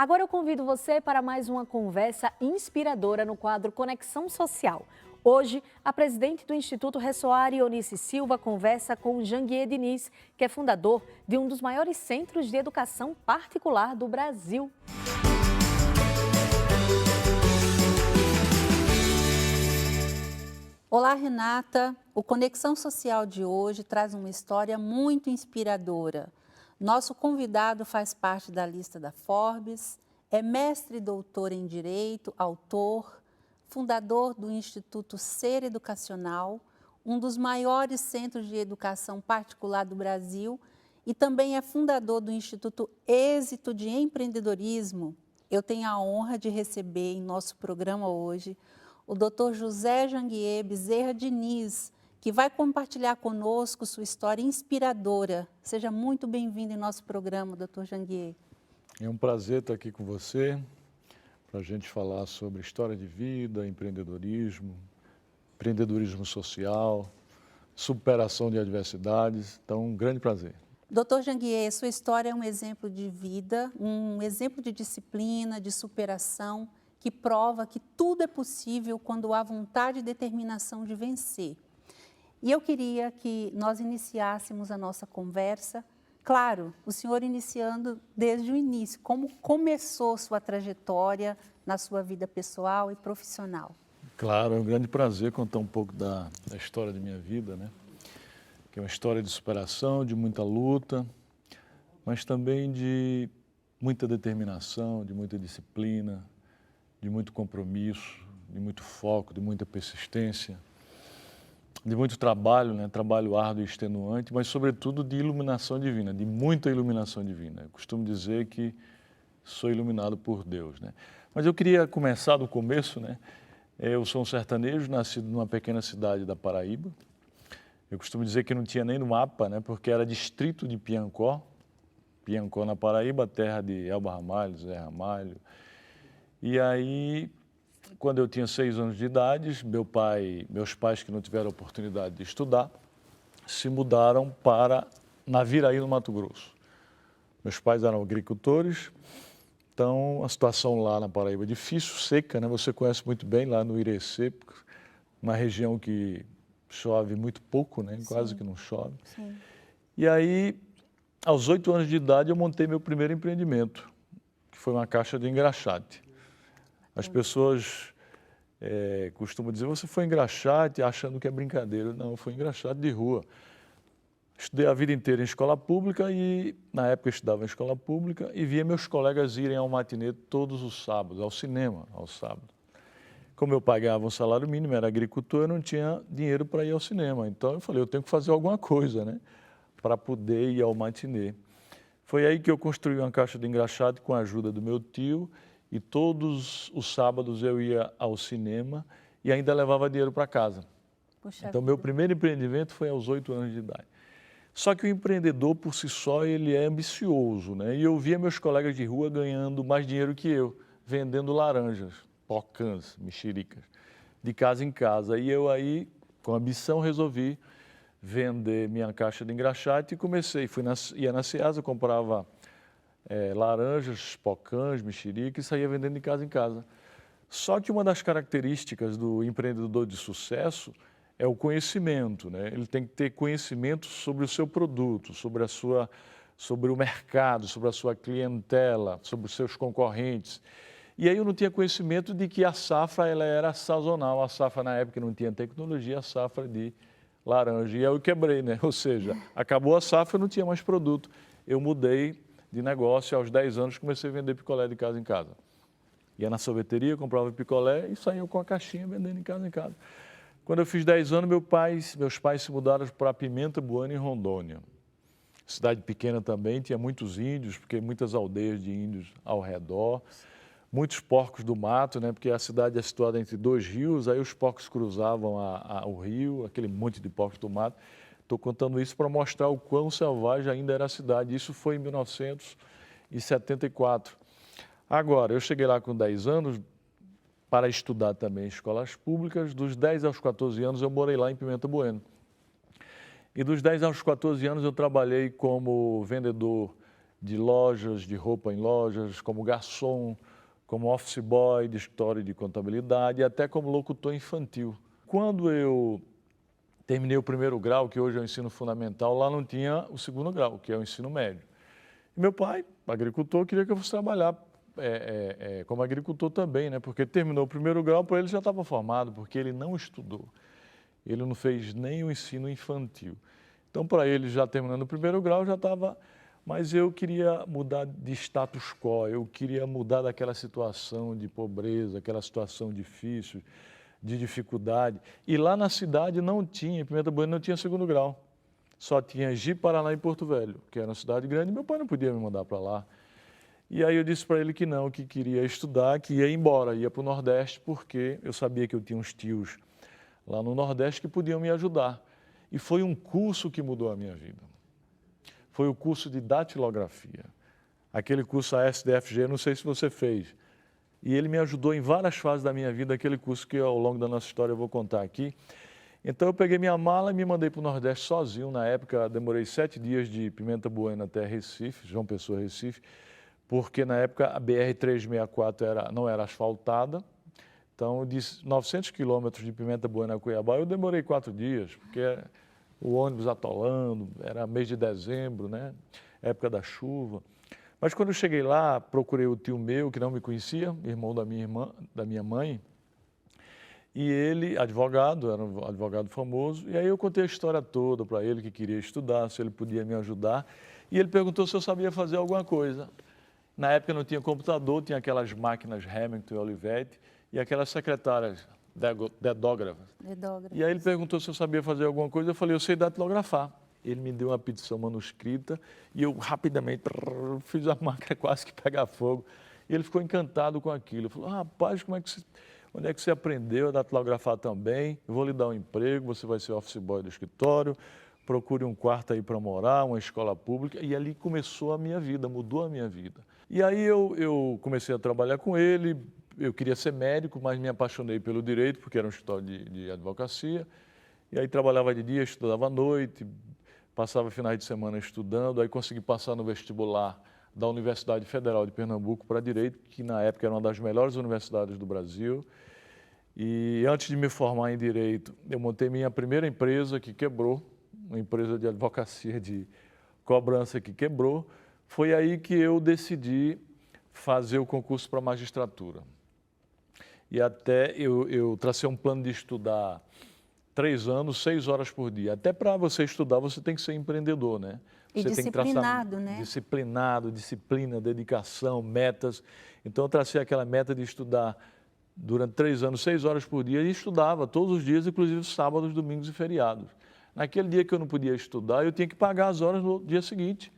Agora eu convido você para mais uma conversa inspiradora no quadro Conexão Social. Hoje, a presidente do Instituto Ressoar, Ionice Silva, conversa com Janguier Diniz, que é fundador de um dos maiores centros de educação particular do Brasil. Olá, Renata. O Conexão Social de hoje traz uma história muito inspiradora. Nosso convidado faz parte da lista da Forbes, é mestre e doutor em Direito, autor, fundador do Instituto Ser Educacional, um dos maiores centros de educação particular do Brasil, e também é fundador do Instituto Êxito de Empreendedorismo. Eu tenho a honra de receber em nosso programa hoje o Dr. José Janguier Bezerra Diniz, que vai compartilhar conosco sua história inspiradora. Seja muito bem-vindo em nosso programa, Dr. Janguier. É um prazer estar aqui com você, para a gente falar sobre história de vida, empreendedorismo social, superação de adversidades. Então, um grande prazer. Dr. Janguier, sua história é um exemplo de vida, um exemplo de disciplina, de superação, que prova que tudo é possível quando há vontade e determinação de vencer. E eu queria que nós iniciássemos a nossa conversa, claro, o senhor iniciando desde o início, como começou sua trajetória na sua vida pessoal e profissional. Claro, é um grande prazer contar um pouco da história de minha vida, né? Que é uma história de superação, de muita luta, mas também de muita determinação, de muita disciplina, de muito compromisso, de muito foco, de muita persistência, de muito trabalho, né? Trabalho árduo e extenuante, mas sobretudo de iluminação divina, de muita iluminação divina. Eu costumo dizer que sou iluminado por Deus, né? Mas eu queria começar do começo, né? Eu sou um sertanejo, nascido numa pequena cidade da Paraíba. Eu costumo dizer que não tinha nem no mapa, né? Porque era distrito de Piancó, Piancó na Paraíba, terra de Elba Ramalho, Zé Ramalho. E aí, quando eu tinha 6 anos de idade, meus pais que não tiveram oportunidade de estudar, se mudaram para Naviraí, no Mato Grosso. Meus pais eram agricultores, então a situação lá na Paraíba é difícil, seca, né? Você conhece muito bem lá no Irecê, uma região que chove muito pouco, né? Quase que não chove. Sim. E aí, aos 8 anos de idade, eu montei meu primeiro empreendimento, que foi uma caixa de engraxate. As pessoas costumam dizer, você foi engraxate achando que é brincadeira. Não, eu fui engraxate de rua. Estudei a vida inteira em escola pública e, na época, eu estudava em escola pública e via meus colegas irem ao matinê todos os sábados, ao cinema, ao sábado. Como meu pai ganhava um salário mínimo, era agricultor, eu não tinha dinheiro para ir ao cinema. Então, eu falei, eu tenho que fazer alguma coisa, né, para poder ir ao matinê. Foi aí que eu construí uma caixa de engraxate com a ajuda do meu tio, e todos os sábados eu ia ao cinema e ainda levava dinheiro para casa. Puxa Então, vida. meu primeiro empreendimento foi aos 8 anos de idade. Só que o empreendedor, por si só, ele é ambicioso, né? E eu via meus colegas de rua ganhando mais dinheiro que eu, vendendo laranjas, pocãs, mexericas, de casa em casa. E eu aí, com ambição, resolvi vender minha caixa de engraxate e comecei. Ia na Ceasa, comprava laranjas, pocãs, mexerica e saía vendendo de casa em casa. Só que uma das características do empreendedor de sucesso é o conhecimento, né? Ele tem que ter conhecimento sobre o seu produto, sobre o mercado, sobre a sua clientela, sobre os seus concorrentes. E aí eu não tinha conhecimento de que a safra ela era sazonal. A safra na época não tinha tecnologia, a safra de laranja. E aí eu quebrei, né? Ou seja, acabou a safra, eu não tinha mais produto. Eu mudei de negócio, aos 10 anos comecei a vender picolé de casa em casa. Ia na sorveteria, comprava picolé e saía com a caixinha vendendo de casa em casa. Quando eu fiz 10 anos, meus pais se mudaram para Pimenta Bueno, em Rondônia. Cidade pequena também, tinha muitos índios, porque muitas aldeias de índios ao redor. Muitos porcos do mato, né? Porque a cidade é situada entre 2 rios, aí os porcos cruzavam o rio, aquele monte de porcos do mato. Estou contando isso para mostrar o quão selvagem ainda era a cidade. Isso foi em 1974. Agora, eu cheguei lá com 10 anos para estudar também em escolas públicas. Dos 10 aos 14 anos eu morei lá em Pimenta Bueno. E dos 10 aos 14 anos eu trabalhei como vendedor de lojas, de roupa em lojas, como garçom, como office boy de escritório de contabilidade e até como locutor infantil. Quando eu terminei o primeiro grau, que hoje é o ensino fundamental, lá não tinha o segundo grau, que é o ensino médio. E meu pai, agricultor, queria que eu fosse trabalhar como agricultor também, né? Porque terminou o primeiro grau, para ele já estava formado, porque ele não estudou. Ele não fez nem o ensino infantil. Então, para ele, já terminando o primeiro grau, já estava... Mas eu queria mudar de status quo, eu queria mudar daquela situação de pobreza, aquela situação difícil, de dificuldade. E lá na cidade não tinha, em Pimenta Bueno não tinha segundo grau. Só tinha Ji-Paraná e Porto Velho, que era uma cidade grande, meu pai não podia me mandar para lá. E aí eu disse para ele que não, que queria estudar, que ia embora, ia para o Nordeste, porque eu sabia que eu tinha uns tios lá no Nordeste que podiam me ajudar. E foi um curso que mudou a minha vida. Foi o curso de datilografia. Aquele curso ASDFG, não sei se você fez. E ele me ajudou em várias fases da minha vida, aquele curso que ao longo da nossa história eu vou contar aqui. Então eu peguei minha mala e me mandei para o Nordeste sozinho. Na época demorei 7 dias de Pimenta Bueno até Recife, João Pessoa, Recife, porque na época a BR-364 não era asfaltada. Então de 900 quilômetros de Pimenta Bueno a Cuiabá eu demorei 4 dias, porque o ônibus atolando, era mês de dezembro, né? Época da chuva. Mas quando eu cheguei lá, procurei o tio meu, que não me conhecia, irmão da minha mãe, e ele, advogado, era um advogado famoso, e aí eu contei a história toda para ele, que queria estudar, se ele podia me ajudar, e ele perguntou se eu sabia fazer alguma coisa. Na época não tinha computador, tinha aquelas máquinas Remington e Olivetti, e aquelas secretárias dedógrafas. E aí ele perguntou se eu sabia fazer alguma coisa, eu falei, eu sei datilografar. Ele me deu uma petição manuscrita e eu rapidamente fiz a máquina quase que pegar fogo. E ele ficou encantado com aquilo. Ele falou, rapaz, onde é que você aprendeu a datilografar também? Eu vou lhe dar um emprego, você vai ser office boy do escritório, procure um quarto aí para morar, uma escola pública. E ali começou a minha vida, mudou a minha vida. E aí eu comecei a trabalhar com ele. Eu queria ser médico, mas me apaixonei pelo direito, porque era um escritório de advocacia. E aí trabalhava de dia, estudava à noite, passava finais de semana estudando. Aí consegui passar no vestibular da Universidade Federal de Pernambuco para Direito, que na época era uma das melhores universidades do Brasil. E antes de me formar em Direito, eu montei minha primeira empresa que quebrou, uma empresa de advocacia de cobrança que quebrou. Foi aí que eu decidi fazer o concurso para magistratura. E até eu tracei um plano de estudar 3 anos, 6 horas por dia. Até para você estudar, você tem que ser empreendedor, né? E você disciplinado, tem que né? Disciplinado, disciplina, dedicação, metas. Então, eu tracei aquela meta de estudar durante 3 anos, 6 horas por dia, e estudava todos os dias, inclusive sábados, domingos e feriados. Naquele dia que eu não podia estudar, eu tinha que pagar as horas no dia seguinte.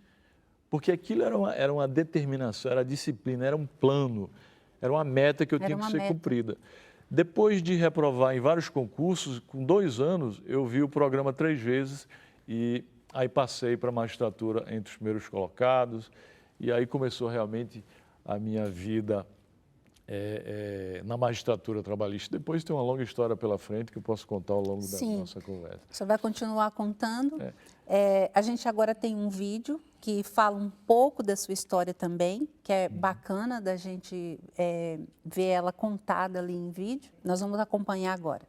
Porque aquilo era uma determinação, era disciplina, era um plano, era uma meta que eu tinha que ser cumprida. Depois de reprovar em vários concursos, com 2 anos, eu vi o programa 3 vezes e aí passei para a magistratura entre os primeiros colocados e aí começou realmente a minha vida na magistratura trabalhista. Depois tem uma longa história pela frente que eu posso contar ao longo da nossa conversa. Você vai continuar contando. A gente agora tem um vídeo que fala um pouco da sua história também, que é bacana da gente ver ela contada ali em vídeo. Nós vamos acompanhar agora.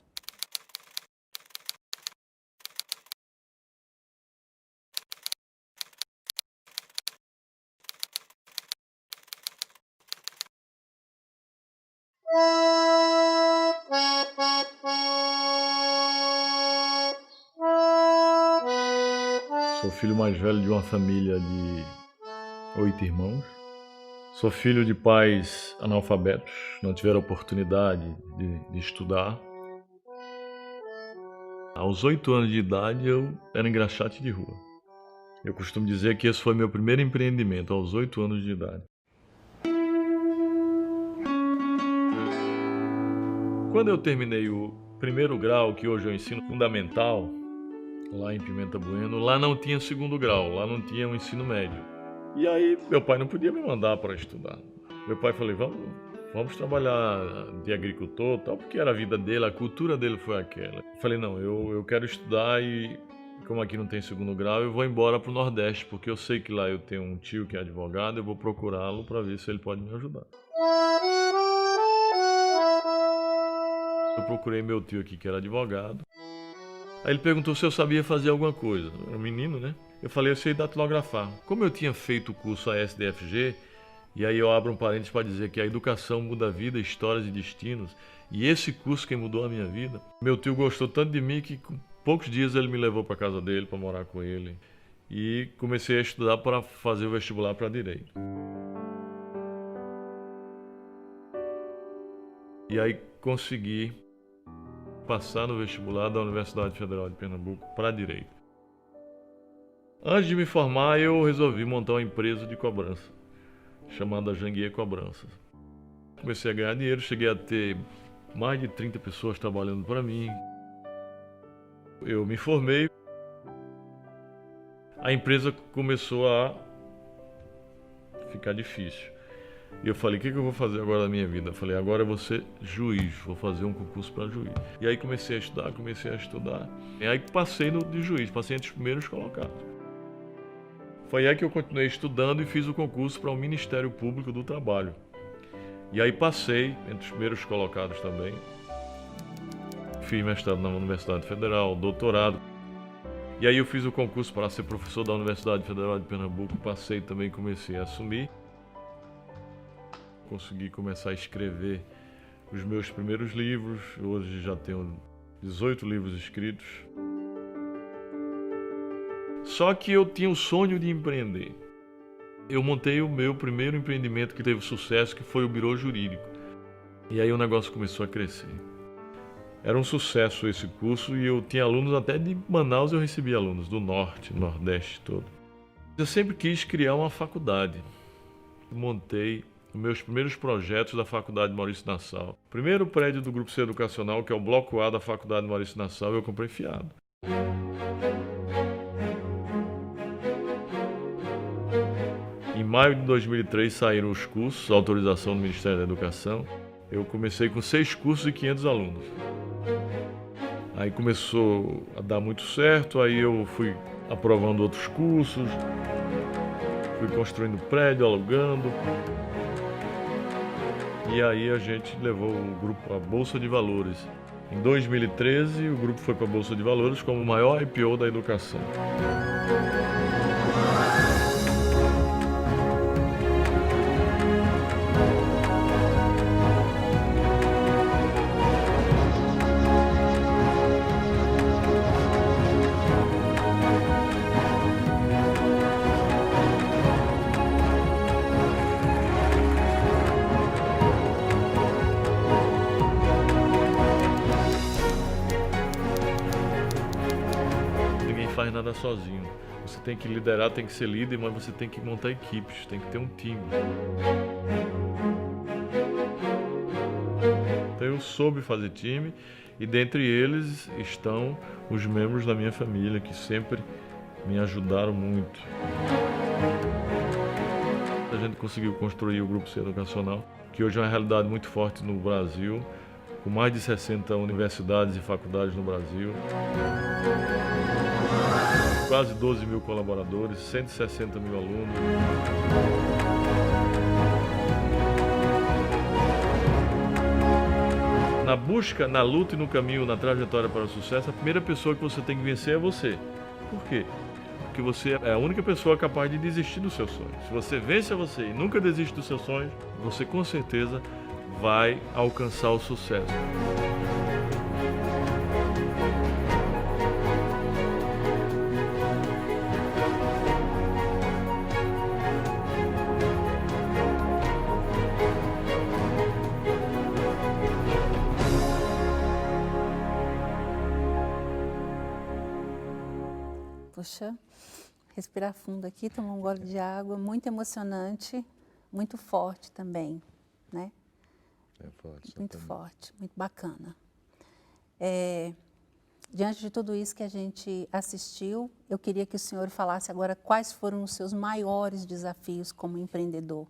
Sou filho mais velho de uma família de 8 irmãos. Sou filho de pais analfabetos, não tiveram oportunidade de estudar. Aos 8 anos de idade eu era engraxate de rua. Eu costumo dizer que esse foi meu primeiro empreendimento, aos 8 anos de idade. Quando eu terminei o primeiro grau, que hoje é o ensino fundamental, lá em Pimenta Bueno, lá não tinha segundo grau, lá não tinha o ensino médio. E aí meu pai não podia me mandar para estudar. Meu pai falou, vamos trabalhar de agricultor, tal, porque era a vida dele, a cultura dele foi aquela. Eu falei, não, eu quero estudar e Como aqui não tem segundo grau, eu vou embora para o Nordeste, porque eu sei que lá eu tenho um tio que é advogado, eu vou procurá-lo para ver se ele pode me ajudar. Eu procurei meu tio aqui, que era advogado. Aí ele perguntou se eu sabia fazer alguma coisa. Eu era um menino, né? Eu falei, eu sei datilografar. Como eu tinha feito o curso ASDFG, e aí eu abro um parênteses para dizer que a educação muda a vida, histórias e destinos, e esse curso que mudou a minha vida, meu tio gostou tanto de mim que com poucos dias ele me levou para casa dele, para morar com ele, e comecei a estudar para fazer o vestibular para Direito. E aí consegui passar no vestibular da Universidade Federal de Pernambuco para Direito. Antes de me formar, eu resolvi montar uma empresa de cobrança, chamada Janguier Cobranças. Comecei a ganhar dinheiro, cheguei a ter mais de 30 pessoas trabalhando para mim. Eu me formei, a empresa começou a ficar difícil. E eu falei, o que eu vou fazer agora na minha vida? Eu falei, agora eu vou ser juiz, vou fazer um concurso para juiz. E aí comecei a estudar. E aí passei de juiz, passei entre os primeiros colocados. Foi aí que eu continuei estudando e fiz o concurso para o Ministério Público do Trabalho. E aí passei entre os primeiros colocados também. Fiz mestrado na Universidade Federal, doutorado. E aí eu fiz o concurso para ser professor da Universidade Federal de Pernambuco, passei também, comecei a assumir. Consegui começar a escrever os meus primeiros livros, hoje já tenho 18 livros escritos. Só que eu tinha o sonho de empreender. Eu montei o meu primeiro empreendimento que teve sucesso, que foi o Birô Jurídico. E aí o negócio começou a crescer. Era um sucesso esse curso e eu tinha alunos até de Manaus, eu recebia alunos do Norte, Nordeste todo. Eu sempre quis criar uma faculdade. Montei os meus primeiros projetos da Faculdade Maurício Nassau. O primeiro prédio do Grupo C Educacional, que é o Bloco A da Faculdade Maurício Nassau, eu comprei fiado. Em maio de 2003 saíram os cursos, autorização do Ministério da Educação. Eu comecei com 6 cursos e 500 alunos. Aí começou a dar muito certo, aí eu fui aprovando outros cursos, fui construindo prédio, alugando. E aí a gente levou o grupo à Bolsa de Valores. Em 2013, o grupo foi para a Bolsa de Valores como o maior IPO da educação. Faz nada sozinho. Você tem que liderar, tem que ser líder, mas você tem que montar equipes, tem que ter um time. Então eu soube fazer time e dentre eles estão os membros da minha família que sempre me ajudaram muito. A gente conseguiu construir o Grupo C Educacional, que hoje é uma realidade muito forte no Brasil, com mais de 60 universidades e faculdades no Brasil. Quase 12 mil colaboradores, 160 mil alunos. Na busca, na luta e no caminho, na trajetória para o sucesso, a primeira pessoa que você tem que vencer é você. Por quê? Porque você é a única pessoa capaz de desistir dos seus sonhos. Se você vence a você e nunca desiste dos seus sonhos, você com certeza vai alcançar o sucesso. Puxa, respirar fundo aqui, tomar um gole de água, muito emocionante, muito forte também, né? É forte. Muito forte, muito bacana. Diante de tudo isso que a gente assistiu, eu queria que o senhor falasse agora quais foram os seus maiores desafios como empreendedor.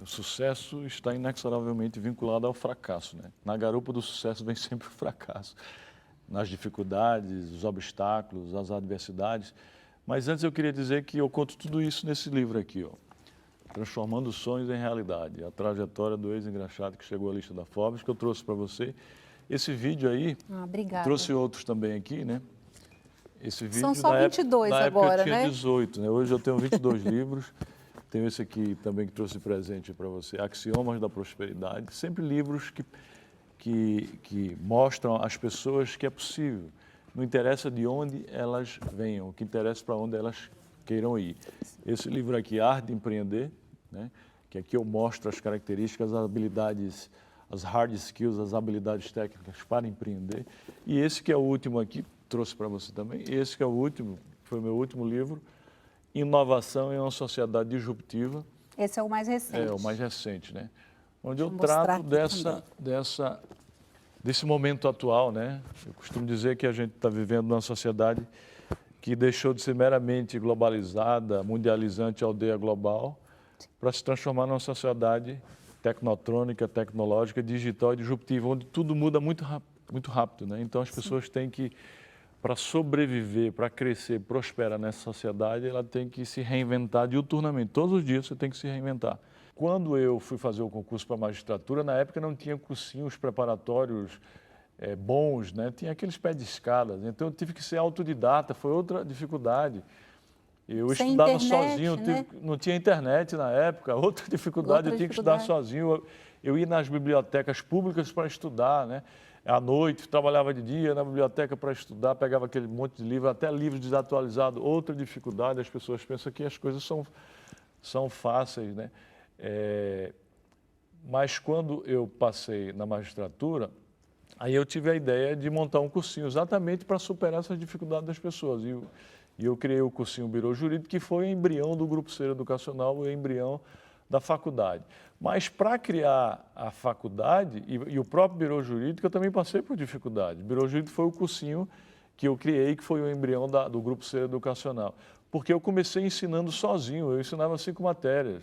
O sucesso está inexoravelmente vinculado ao fracasso, né? Na garupa do sucesso vem sempre o fracasso. nas dificuldades, os obstáculos, as adversidades. Mas antes eu queria dizer que eu conto tudo isso nesse livro aqui, ó. Transformando Sonhos em Realidade, a trajetória do ex-engraxado que chegou à lista da Forbes, que eu trouxe para você. Esse vídeo aí, trouxe outros também aqui, né? Esse vídeo, são só 22 agora, eu tinha né? 18, né? Hoje eu tenho 22 livros. Tenho esse aqui também que trouxe presente para você, Axiomas da Prosperidade. Sempre livros que mostram às pessoas que é possível. Não interessa de onde elas venham, o que interessa para onde elas queiram ir. Esse livro aqui, Arte de Empreender, né? Que aqui eu mostro as características, as habilidades, as hard skills, as habilidades técnicas para empreender. E esse que é o último aqui, trouxe para você também. Esse que é o último, foi o meu último livro, Inovação em uma Sociedade Disruptiva. Esse é o mais recente. É, o mais recente, né? Onde eu trato desse momento atual, né? Eu costumo dizer que a gente está vivendo numa sociedade que deixou de ser meramente globalizada, mundializante, aldeia global, para se transformar numa sociedade tecnotrônica, tecnológica, digital e disruptiva, onde tudo muda muito rápido, né? Então as pessoas têm que, para sobreviver, para crescer, prosperar nessa sociedade, ela tem que se reinventar diuturnamente. Todos os dias você tem que se reinventar. Quando eu fui fazer o concurso para a magistratura, na época não tinha cursinhos preparatórios bons, né? Tinha aqueles pés de escadas. Então eu tive que ser autodidata, foi outra dificuldade. Eu estudava sozinho, né? Não tinha internet na época, outra dificuldade, eu tinha que estudar sozinho. Eu ia nas bibliotecas públicas para estudar, né? À noite, trabalhava de dia na biblioteca para estudar, pegava aquele monte de livro, até livro desatualizado, outra dificuldade. As pessoas pensam que as coisas são fáceis, né? Mas quando eu passei na magistratura, aí eu tive a ideia de montar um cursinho exatamente para superar essas dificuldades das pessoas. E eu criei o cursinho Birô Jurídico, que foi o embrião do Grupo Ser Educacional, o embrião da faculdade. Mas para criar a faculdade e o próprio Birô Jurídico, eu também passei por dificuldade. O Birô Jurídico foi o cursinho que eu criei, que foi o embrião do Grupo Ser Educacional. Porque eu comecei ensinando sozinho, eu ensinava 5 matérias.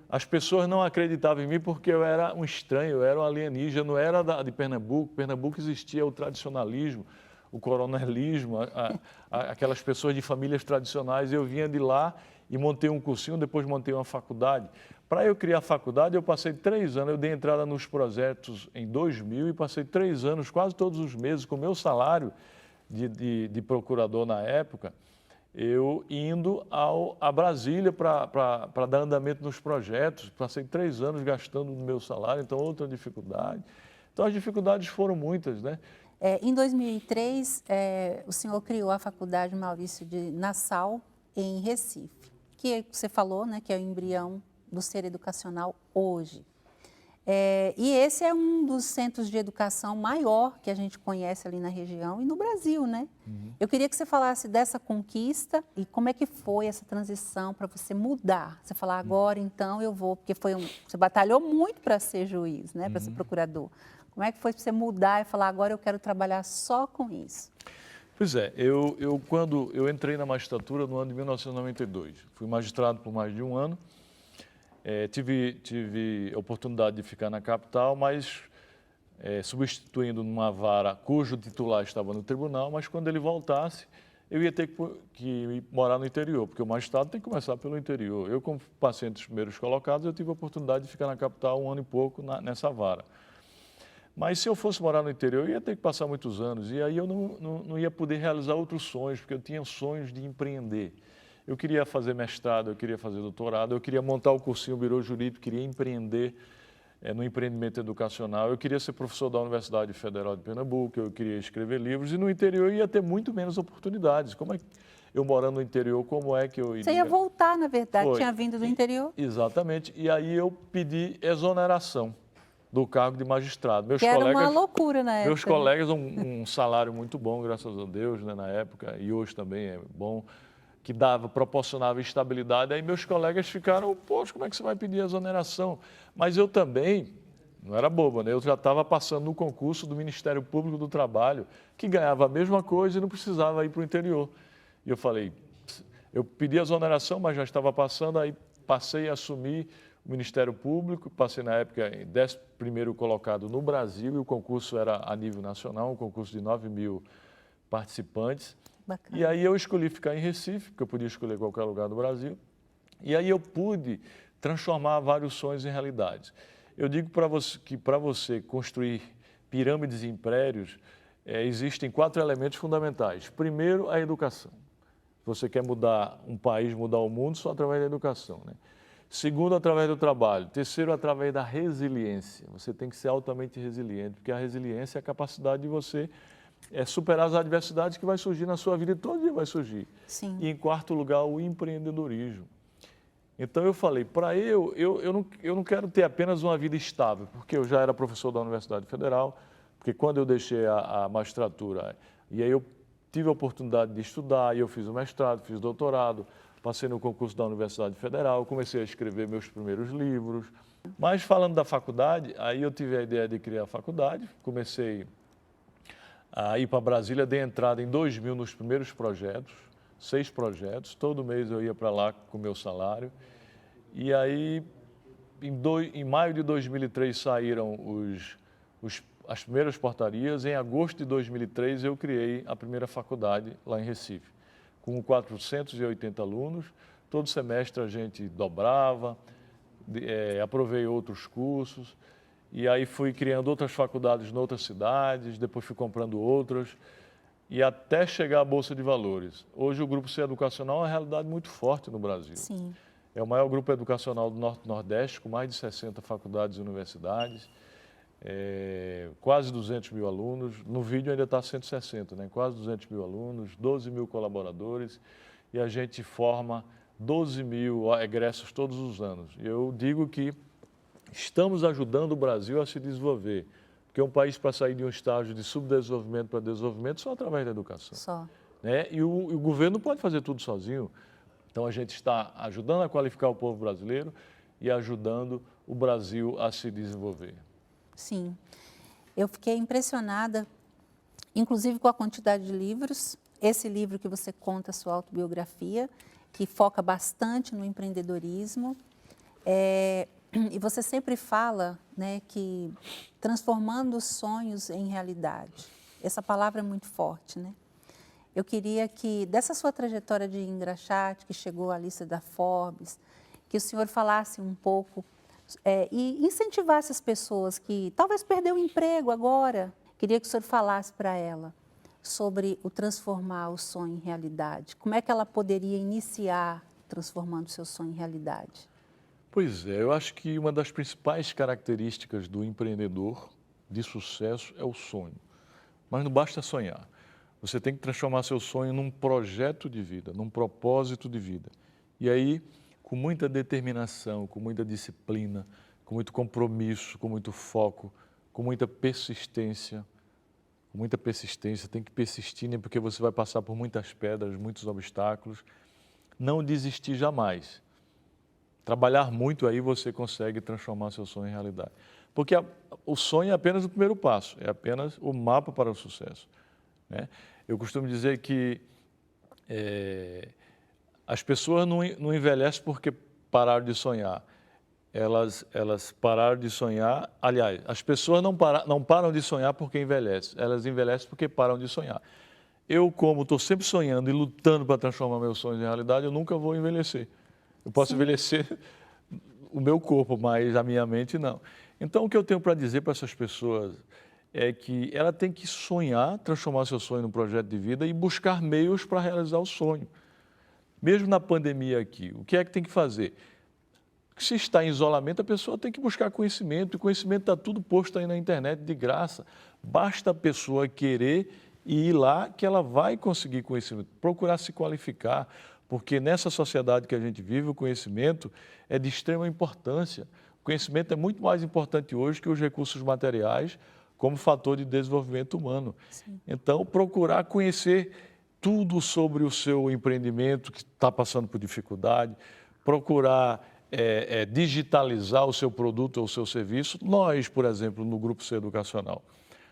As pessoas não acreditavam em mim porque eu era um estranho, eu era um alienígena, eu não era de Pernambuco. Pernambuco existia o tradicionalismo, o coronelismo, aquelas pessoas de famílias tradicionais. Eu vinha de lá e montei um cursinho, depois montei uma faculdade. Para eu criar a faculdade, eu passei 3 anos, eu dei entrada nos projetos em 2000 e passei 3 anos, quase todos os meses, com o meu salário de procurador na época, eu indo a Brasília para dar andamento nos projetos. Passei 3 anos gastando no meu salário, então outra dificuldade. Então as dificuldades foram muitas, né? Em 2003, o senhor criou a Faculdade Maurício de Nassau, em Recife, que você falou, né, que é o embrião do Ser Educacional hoje. E esse é um dos centros de educação maior que a gente conhece ali na região e no Brasil, né? Uhum. Eu queria que você falasse dessa conquista e como é que foi essa transição para você mudar. Você falar, agora então eu vou, porque você batalhou muito para ser juiz, né, para ser procurador. Como é que foi para você mudar e falar, agora eu quero trabalhar só com isso? Pois é, quando eu entrei na magistratura no ano de 1992, fui magistrado por mais de 1 ano, tive a oportunidade de ficar na capital, mas substituindo numa vara cujo titular estava no tribunal, mas quando ele voltasse, eu ia ter que morar no interior, porque o magistrado tem que começar pelo interior. Eu, como passei entre os primeiros colocados, eu tive a oportunidade de ficar na capital 1 ano e pouco nessa vara. Mas se eu fosse morar no interior, eu ia ter que passar muitos anos, e aí eu não ia poder realizar outros sonhos, porque eu tinha sonhos de empreender. Eu queria fazer mestrado, eu queria fazer doutorado, eu queria montar o cursinho Birô Jurídico, queria empreender no empreendimento educacional, eu queria ser professor da Universidade Federal de Pernambuco, eu queria escrever livros, e no interior eu ia ter muito menos oportunidades. Como é que eu morando no interior, como é que eu iria? Você ia voltar, na verdade, tinha vindo do interior? Exatamente, e aí eu pedi exoneração do cargo de magistrado. Era uma loucura na época. Meus colegas, um salário muito bom, graças a Deus, né, na época, e hoje também é bom, que proporcionava estabilidade. Aí meus colegas ficaram, poxa, como é que você vai pedir exoneração? Mas eu também, não era bobo, né? Eu já estava passando no concurso do Ministério Público do Trabalho, que ganhava a mesma coisa e não precisava ir para o interior. E eu falei, eu pedi exoneração, mas já estava passando, aí passei a assumir o Ministério Público, passei na época em 11º colocado no Brasil, e o concurso era a nível nacional, um concurso de 9.000 participantes. Bacana. E aí eu escolhi ficar em Recife, porque eu podia escolher qualquer lugar do Brasil, e aí eu pude transformar vários sonhos em realidades. Eu digo para você que para você construir pirâmides e impérios, existem 4 elementos fundamentais. Primeiro, a educação. Você quer mudar um país, mudar o mundo, só através da educação, né? Segundo, através do trabalho. Terceiro, através da resiliência. Você tem que ser altamente resiliente, porque a resiliência é a capacidade de você superar as adversidades que vai surgir na sua vida, e todo dia vai surgir. Sim. E em quarto lugar, o empreendedorismo. Então eu falei, para eu não quero ter apenas uma vida estável, porque eu já era professor da Universidade Federal, porque quando eu deixei a magistratura, e aí eu tive a oportunidade de estudar, e eu fiz o mestrado, fiz o doutorado, passei no concurso da Universidade Federal, comecei a escrever meus primeiros livros. Mas falando da faculdade, aí eu tive a ideia de criar a faculdade, comecei a ir para Brasília, dei entrada em 2000 nos primeiros projetos, 6 projetos, todo mês eu ia para lá com o meu salário. E aí, em maio de 2003 saíram as primeiras portarias, em agosto de 2003 eu criei a primeira faculdade lá em Recife, com 480 alunos. Todo semestre a gente dobrava, aprovei outros cursos, e aí fui criando outras faculdades em outras cidades, depois fui comprando outras, e até chegar à Bolsa de Valores. Hoje o Grupo C Educacional é uma realidade muito forte no Brasil. Sim. É o maior grupo educacional do Norte-Nordeste, com mais de 60 faculdades e universidades, quase 200 mil alunos. No vídeo ainda está 160, né? Quase 200 mil alunos, 12 mil colaboradores, e a gente forma 12 mil egressos todos os anos. Eu digo que estamos ajudando o Brasil a se desenvolver, porque um país, para sair de um estágio de subdesenvolvimento para desenvolvimento, só através da educação. Só. Né? E o governo não pode fazer tudo sozinho. Então a gente está ajudando a qualificar o povo brasileiro e ajudando o Brasil a se desenvolver. Sim. Eu fiquei impressionada, inclusive com a quantidade de livros. Esse livro que você conta a sua autobiografia, que foca bastante no empreendedorismo. E você sempre fala, né, que transformando os sonhos em realidade. Essa palavra é muito forte, né? Eu queria que, dessa sua trajetória de engraxate, que chegou à lista da Forbes, que o senhor falasse um pouco e incentivasse as pessoas que talvez perdeu o emprego agora. Queria que o senhor falasse para ela sobre o transformar o sonho em realidade. Como é que ela poderia iniciar transformando o seu sonho em realidade? Pois é, eu acho que uma das principais características do empreendedor de sucesso é o sonho. Mas não basta sonhar. Você tem que transformar seu sonho num projeto de vida, num propósito de vida. E aí, com muita determinação, com muita disciplina, com muito compromisso, com muito foco, com muita persistência. Com muita persistência, tem que persistir, né? Porque você vai passar por muitas pedras, muitos obstáculos. Não desistir jamais. Trabalhar muito, aí você consegue transformar seu sonho em realidade. Porque o sonho é apenas o primeiro passo, é apenas o mapa para o sucesso, né? Eu costumo dizer que as pessoas não envelhecem porque pararam de sonhar. Elas pararam de sonhar, aliás, as pessoas não param de sonhar porque envelhecem, elas envelhecem porque param de sonhar. Eu, como estou sempre sonhando e lutando para transformar meus sonhos em realidade, eu nunca vou envelhecer. Eu posso envelhecer o meu corpo, mas a minha mente não. Então, o que eu tenho para dizer para essas pessoas é que ela tem que sonhar, transformar seu sonho num projeto de vida e buscar meios para realizar o sonho. Mesmo na pandemia aqui, o que é que tem que fazer? Se está em isolamento, a pessoa tem que buscar conhecimento, e conhecimento está tudo posto aí na internet de graça. Basta a pessoa querer e ir lá que ela vai conseguir conhecimento, procurar se qualificar, porque nessa sociedade que a gente vive, o conhecimento é de extrema importância. O conhecimento é muito mais importante hoje que os recursos materiais como fator de desenvolvimento humano. Sim. Então, procurar conhecer tudo sobre o seu empreendimento que está passando por dificuldade, procurar digitalizar o seu produto ou o seu serviço. Nós, por exemplo, no Grupo C Educacional,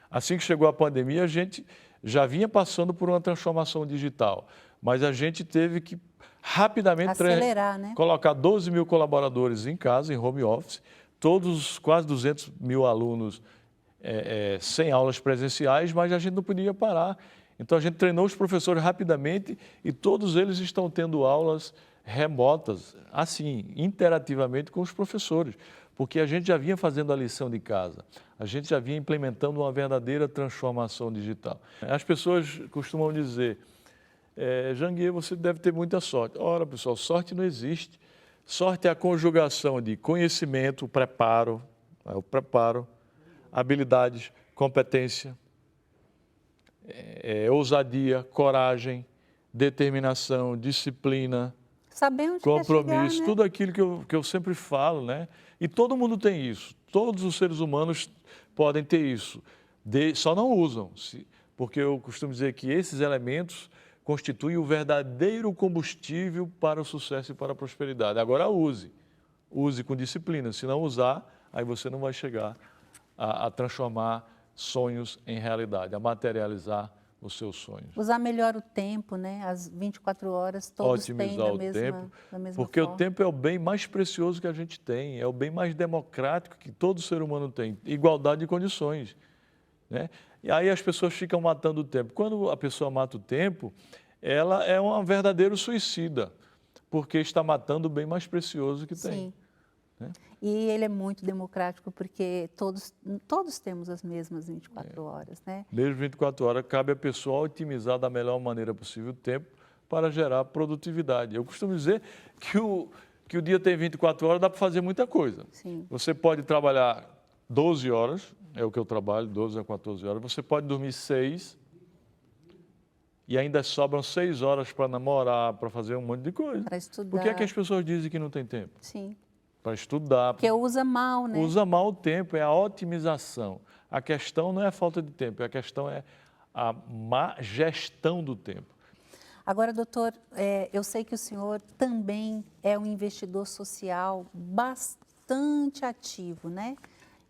assim que chegou a pandemia, a gente já vinha passando por uma transformação digital, mas a gente teve que rapidamente acelerar, né? colocar 12 mil colaboradores em casa, em home office, todos quase 200 mil alunos sem aulas presenciais, mas a gente não podia parar. Então a gente treinou os professores rapidamente e todos eles estão tendo aulas remotas, assim, interativamente com os professores, porque a gente já vinha fazendo a lição de casa, a gente já vinha implementando uma verdadeira transformação digital. As pessoas costumam dizer, Janguier, você deve ter muita sorte. Ora, pessoal, sorte não existe. Sorte é a conjugação de conhecimento, preparo, habilidades, competência, ousadia, coragem, determinação, disciplina, compromisso, né? tudo aquilo que eu sempre falo, né? E todo mundo tem isso, todos os seres humanos podem ter isso, só não usam, porque eu costumo dizer que esses elementos constituem o verdadeiro combustível para o sucesso e para a prosperidade. Agora use com disciplina, se não usar, aí você não vai chegar a transformar sonhos em realidade, a materializar os seus sonhos. Usar melhor o tempo, né? As 24 horas todos têm da mesma porque forma. o tempo é o bem mais precioso que a gente tem, é o bem mais democrático que todo ser humano tem, igualdade de condições, né? E aí as pessoas ficam matando o tempo. Quando a pessoa mata o tempo, ela é um verdadeiro suicida, porque está matando o bem mais precioso que tem. Sim. E ele é muito democrático porque todos temos as mesmas 24 horas, né? Mesmo 24 horas, cabe à pessoa otimizar da melhor maneira possível o tempo para gerar produtividade. Eu costumo dizer que o dia tem 24 horas, dá para fazer muita coisa. Sim. Você pode trabalhar 12 horas, é o que eu trabalho, 12 a 14 horas. Você pode dormir 6 e ainda sobram 6 horas para namorar, para fazer um monte de coisa. Para estudar. Por que é que as pessoas dizem que não tem tempo? Sim. Para estudar. Porque usa mal, né? Usa mal o tempo, é a otimização. A questão não é a falta de tempo, a questão é a má gestão do tempo. Agora, doutor, eu sei que o senhor também é um investidor social bastante ativo, né?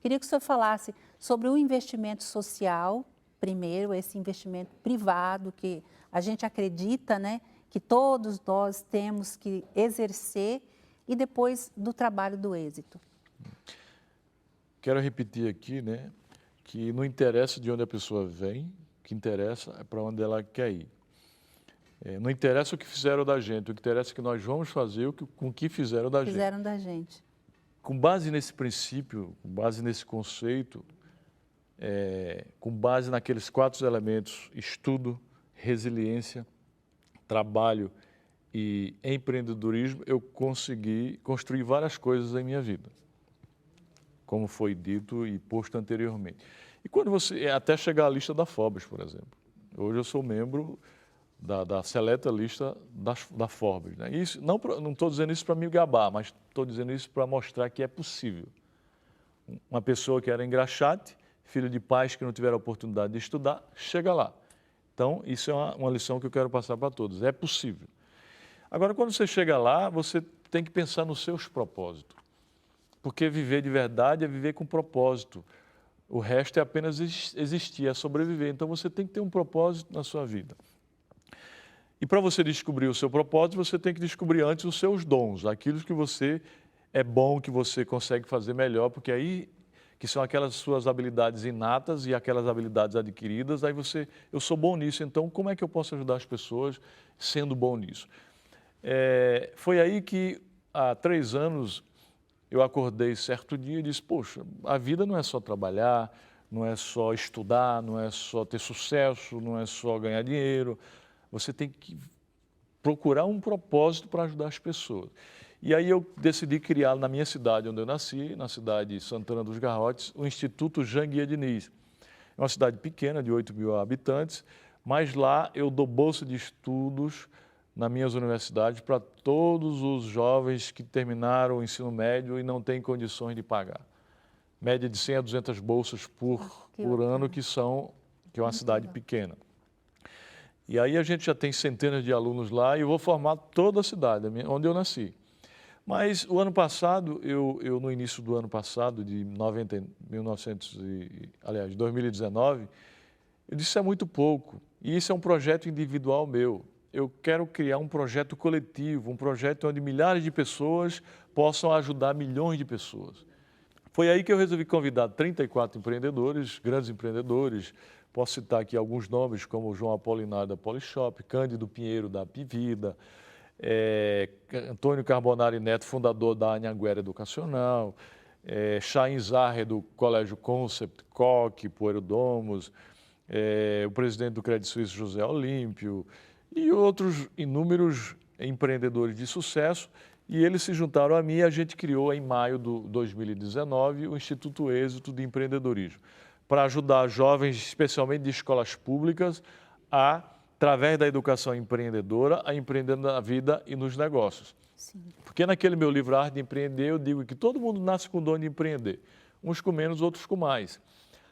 Queria que o senhor falasse sobre o investimento social, primeiro, esse investimento privado que a gente acredita, né, que todos nós temos que exercer, e depois do trabalho do êxito. Quero repetir aqui, né, que não interessa de onde a pessoa vem, o que interessa é para onde ela quer ir. Não interessa o que fizeram da gente, o que interessa é que nós vamos fazer com o que fizeram da gente. Fizeram da gente. Com base nesse princípio, com base nesse conceito, com base naqueles 4 elementos, estudo, resiliência, trabalho e empreendedorismo, eu consegui construir várias coisas em minha vida, como foi dito e posto anteriormente. E quando você, até chegar à lista da Forbes, por exemplo. Hoje eu sou membro da seleta lista da Forbes, né? Isso, não estou dizendo isso para me gabar, mas estou dizendo isso para mostrar que é possível. Uma pessoa que era engraxate, filho de pais que não tiveram a oportunidade de estudar, chega lá. Então, isso é uma lição que eu quero passar para todos. É possível. Agora, quando você chega lá, você tem que pensar nos seus propósitos. Porque viver de verdade é viver com propósito. O resto é apenas existir, é sobreviver. Então, você tem que ter um propósito na sua vida. E para você descobrir o seu propósito, você tem que descobrir antes os seus dons, aquilo que você é bom, que você consegue fazer melhor, porque aí que são aquelas suas habilidades inatas e aquelas habilidades adquiridas, aí eu sou bom nisso, então como é que eu posso ajudar as pessoas sendo bom nisso? Foi aí que, há 3 anos, eu acordei certo dia e disse, poxa, a vida não é só trabalhar, não é só estudar, não é só ter sucesso, não é só ganhar dinheiro, você tem que procurar um propósito para ajudar as pessoas. E aí eu decidi criar na minha cidade, onde eu nasci, na cidade de Santana dos Garrotes, o Instituto Janguier Diniz. É uma cidade pequena, de 8 mil habitantes, mas lá eu dou bolsa de estudos nas minhas universidades para todos os jovens que terminaram o ensino médio e não têm condições de pagar. Média de 100 a 200 bolsas por ano, que é uma cidade pequena. E aí a gente já tem centenas de alunos lá e eu vou formar toda a cidade, onde eu nasci. Mas o ano passado, eu no início do ano passado, de 2019, eu disse, é muito pouco. E isso é um projeto individual meu. eu quero criar um projeto coletivo, um projeto onde milhares de pessoas possam ajudar milhões de pessoas. Foi aí que eu resolvi convidar 34 empreendedores, grandes empreendedores. Posso citar aqui alguns nomes, como o João Apolinário da Polishop, Cândido Pinheiro da Apivida, Antônio Carbonari Neto, fundador da Anhanguera Educacional, Chaim Zarre do Colégio Concept, Coque, Poeiro Domus, o presidente do Credit Suisse, José Olímpio, e outros inúmeros empreendedores de sucesso. E eles se juntaram a mim e a gente criou, em maio de 2019, o Instituto Êxito de Empreendedorismo, para ajudar jovens, especialmente de escolas públicas, através da educação empreendedora, a empreender na vida e nos negócios. Sim. Porque naquele meu livro Arte de Empreender, eu digo que todo mundo nasce com o dom de empreender, uns com menos, outros com mais.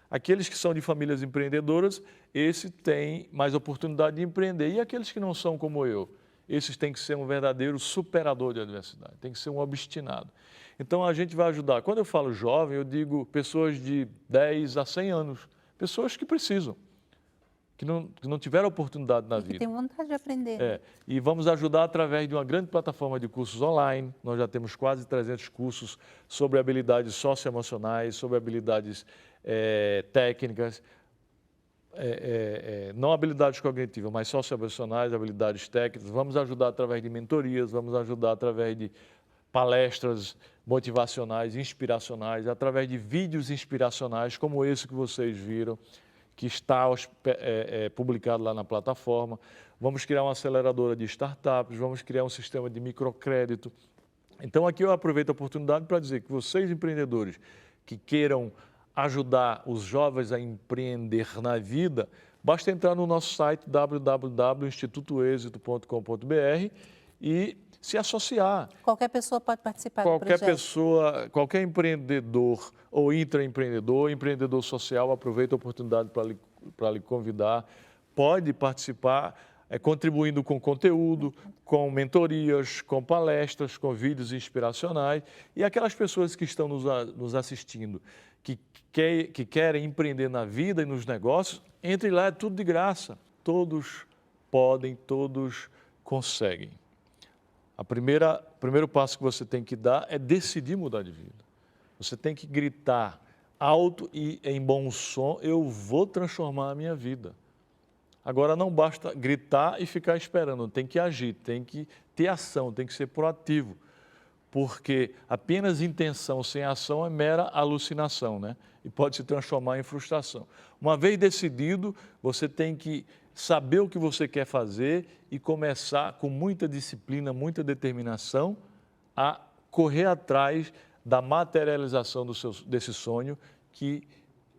Aqueles que são de famílias empreendedoras, esse tem mais oportunidade de empreender. E aqueles que não são como eu, esses têm que ser um verdadeiro superador de adversidade, tem que ser um obstinado. Então a gente vai ajudar. Quando eu falo jovem, eu digo pessoas de 10 a 100 anos, pessoas que precisam, que não tiveram oportunidade na vida. Que tem vontade de aprender. E vamos ajudar através de uma grande plataforma de cursos online. Nós já temos quase 300 cursos sobre habilidades socioemocionais, sobre habilidades técnicas, não habilidades cognitivas, mas socioemocionais, habilidades técnicas. Vamos ajudar através de mentorias, vamos ajudar através de palestras motivacionais, inspiracionais, através de vídeos inspiracionais, como esse que vocês viram, que está publicado lá na plataforma. Vamos criar uma aceleradora de startups, vamos criar um sistema de microcrédito. Então, aqui eu aproveito a oportunidade para dizer que vocês, empreendedores, que queiram ajudar os jovens a empreender na vida, basta entrar no nosso site www.institutoexito.com.br e se associar. Qualquer pessoa pode participar do projeto. Qualquer empreendedor ou intraempreendedor, empreendedor social, aproveita a oportunidade para lhe convidar, pode participar, contribuindo com conteúdo, com mentorias, com palestras, com vídeos inspiracionais. E aquelas pessoas que estão nos assistindo, que querem empreender na vida e nos negócios, entre lá, é tudo de graça. Todos podem, todos conseguem. O primeiro passo que você tem que dar é decidir mudar de vida. Você tem que gritar alto e em bom som, eu vou transformar a minha vida. Agora, não basta gritar e ficar esperando, tem que agir, tem que ter ação, tem que ser proativo. Porque apenas intenção sem ação é mera alucinação, né? E pode se transformar em frustração. Uma vez decidido, você tem que saber o que você quer fazer e começar com muita disciplina, muita determinação a correr atrás da materialização desse sonho que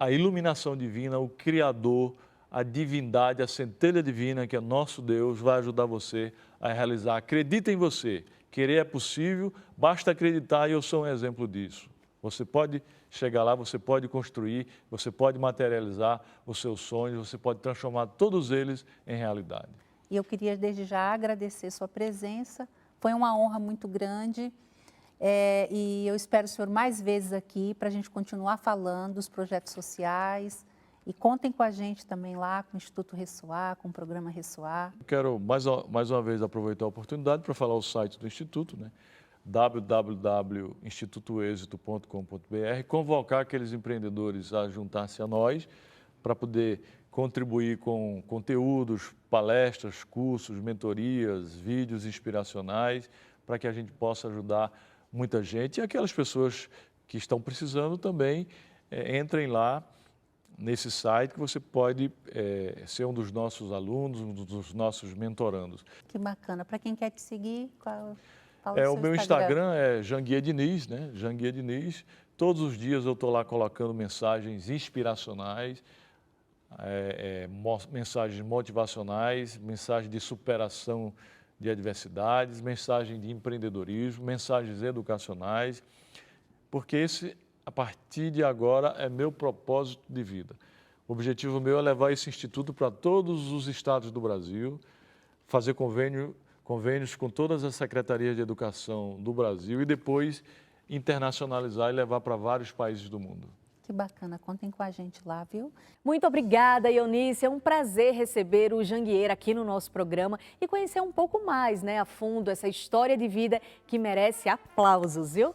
a iluminação divina, o Criador, a divindade, a centelha divina, que é nosso Deus, vai ajudar você a realizar. Acredita em você. Querer é possível, basta acreditar e eu sou um exemplo disso. Você pode chegar lá, você pode construir, você pode materializar os seus sonhos, você pode transformar todos eles em realidade. E eu queria desde já agradecer sua presença, foi uma honra muito grande e eu espero o senhor mais vezes aqui para a gente continuar falando dos projetos sociais e contem com a gente também lá com o Instituto Ressoar, com o programa Ressoar. Quero mais uma vez aproveitar a oportunidade para falar o site do Instituto, né? www.institutoexito.com.br, convocar aqueles empreendedores a juntar-se a nós para poder contribuir com conteúdos, palestras, cursos, mentorias, vídeos inspiracionais, para que a gente possa ajudar muita gente. E aquelas pessoas que estão precisando também, entrem lá nesse site que você pode ser um dos nossos alunos, um dos nossos mentorandos. Que bacana. Para quem quer te seguir, qual o meu Instagram é Janguier Diniz, né? Janguier Diniz. Todos os dias eu estou lá colocando mensagens inspiracionais, mensagens motivacionais, mensagens de superação de adversidades, mensagens de empreendedorismo, mensagens educacionais, porque esse, a partir de agora, é meu propósito de vida. O objetivo meu é levar esse instituto para todos os estados do Brasil, fazer convênios com todas as secretarias de educação do Brasil e depois internacionalizar e levar para vários países do mundo. que bacana, contem com a gente lá, viu? Muito obrigada, Eunice. É um prazer receber o Jangueira aqui no nosso programa e conhecer um pouco mais, a fundo, essa história de vida que merece aplausos, viu?